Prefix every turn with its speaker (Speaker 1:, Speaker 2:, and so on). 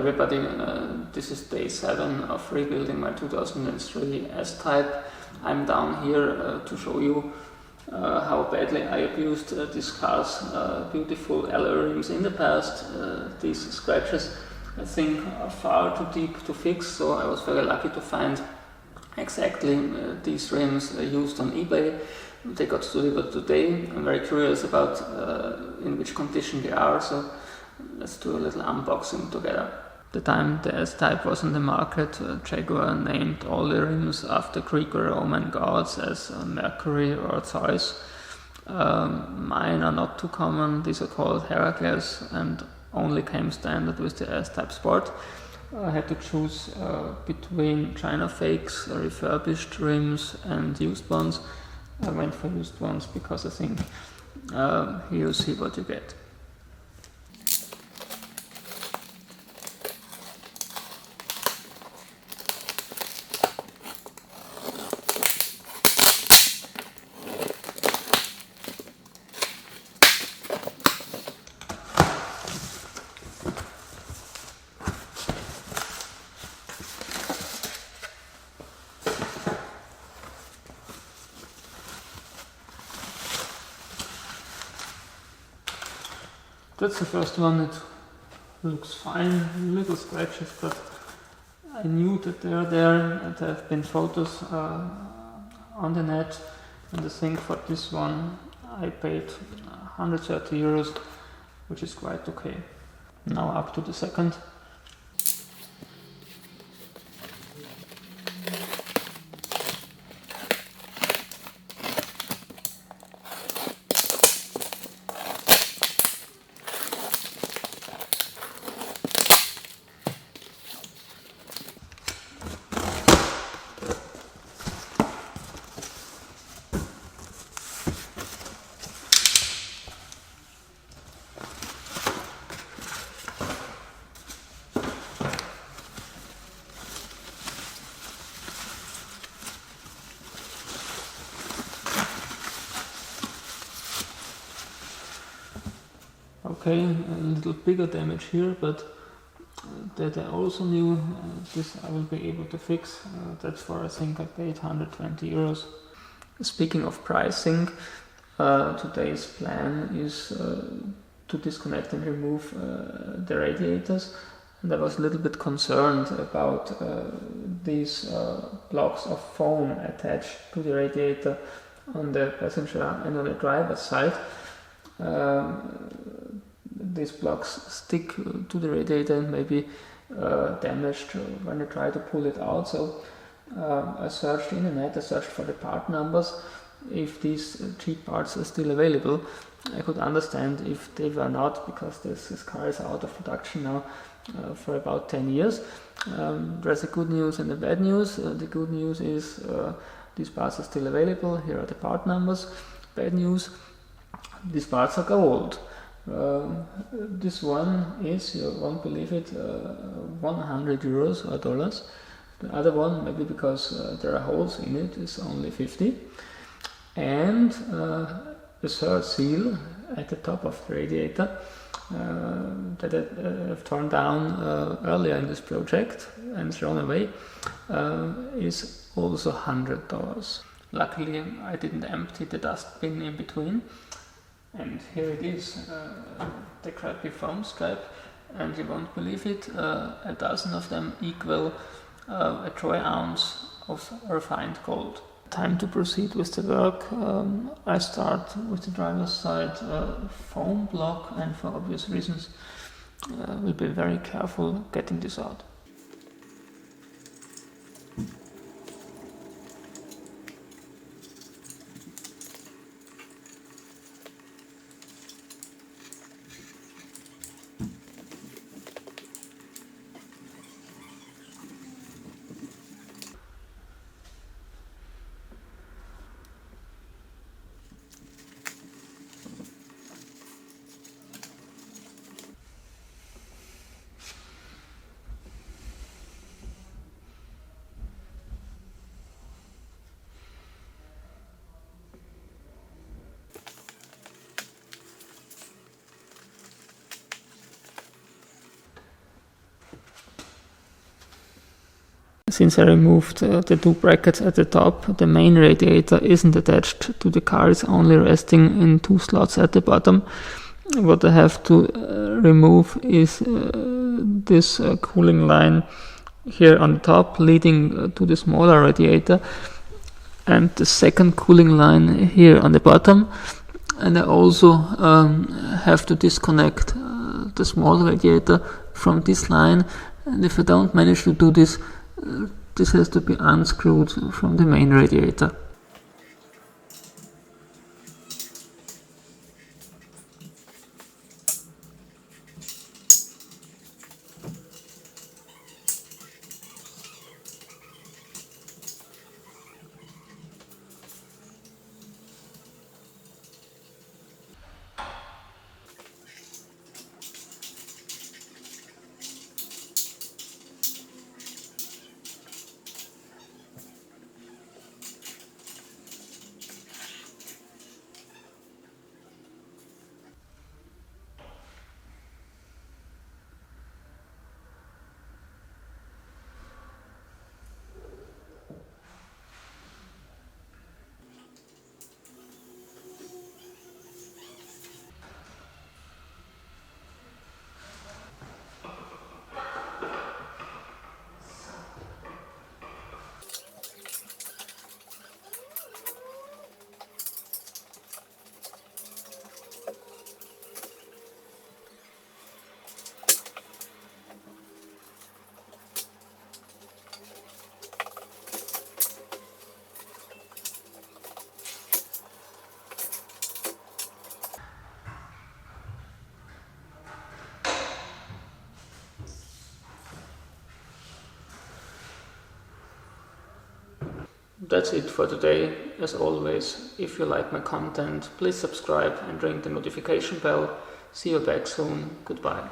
Speaker 1: everybody, this is day 7 of rebuilding my 2003 S-Type. I'm down here to show you how badly I abused this car's beautiful alloy rims in the past. These scratches, I think, are far too deep to fix, so I was very lucky to find exactly these rims used on eBay. They got delivered today. I'm very curious about in which condition they are, so let's do a little unboxing together. The time the S-Type was on the market, Jaguar named all the rims after Greco-Roman gods as Mercury or Zeus. Mine are not too common. These are called Heracles and only came standard with the S-Type Sport. I had to choose between China fakes, refurbished rims and used ones. I went for used ones because I think here you see what you get. That's the first one. It looks fine, little scratches, but I knew that they are there, and there have been photos on the net, and I think for this one I paid 130 euros, which is quite okay. Now up to the second. Okay, a little bigger damage here, but that I also knew this I will be able to fix. That's why I think I paid 120 euros. Speaking of pricing, today's plan is to disconnect and remove the radiators, and I was a little bit concerned about these blocks of foam attached to the radiator on the passenger and on the driver's side. These blocks stick to the radiator and may be damaged when I try to pull it out. So I searched in the net, I searched for the part numbers, if these cheap parts are still available. I could understand if they were not, because this car is out of production now for about 10 years. There's a good news and a bad news. The good news is these parts are still available. Here are the part numbers. Bad news, these parts are gold. This one is, you won't believe it, 100 euros or dollars. The other one, maybe because there are holes in it, is only 50. And the third seal at the top of the radiator that I have torn down earlier in this project and thrown away is also $100. Luckily I didn't empty the dustbin in between. And here it is, the crappy foam strap, and you won't believe it, a dozen of them equal a troy ounce of refined gold. Time to proceed with the work. I start with the driver's side foam block, and for obvious reasons we'll be very careful getting this out. Since I removed the two brackets at the top, the main radiator isn't attached to the car, it's only resting in two slots at the bottom. What I have to remove is this cooling line here on top leading to the smaller radiator, and the second cooling line here on the bottom. And I also have to disconnect the small radiator from this line, and if I don't manage to do this, this has to be unscrewed from the main radiator. That's it for today. As always, if you like my content, please subscribe and ring the notification bell. See you back soon. Goodbye.